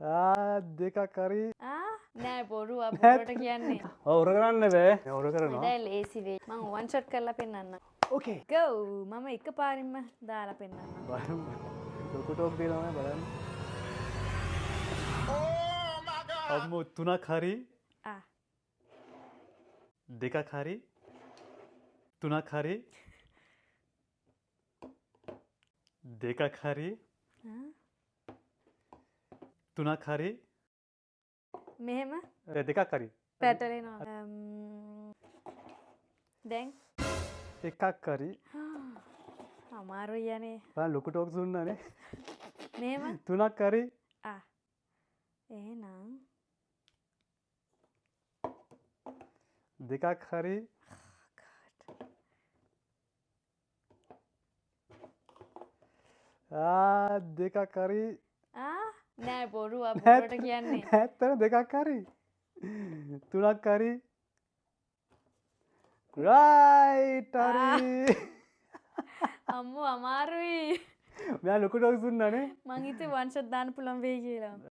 දෙකක් හරි. නෑ බොරු අපට කියන්නේ. ඔව් කරන්න බෑ. ඔර කරනවා. දැන් ලේසි වෙයි. මම වන් ෂොට් කරලා පෙන්නන්නම්. ඕකේ. go මම එක පාරින්ම දාලා පෙන්නන්නම්. බලමු. ලොකු ටෝක් දෙනවා බලන්න. අම්මෝ තුනක් හරි. දෙකක් හරි. තුනක් හරි. දෙකක් හරි. තුනක් හරි. මෙහෙම දෙකක් හරි. පැටලෙනවා. දැන් එකක් හරි. අමාරුයි යන්නේ. බලන්න ලොකු ටෝක්ස් දුන්නානේ. මෙහෙම තුනක් හරි. එහෙනම් දෙකක් හරි. දෙකක් හරි. නෑ බොරු අපට කියන්නේ. ඇත්තට දෙකක් හරි. තුනක් හරි. රයිට් හරි. අම්මෝ අමාරුයි. මෙයා ලොකු ටෝක්ස් දුන්නානේ. මං හිතුවේ වන් ෂොට් දාන්න පුළුවන් වෙයි කියලා.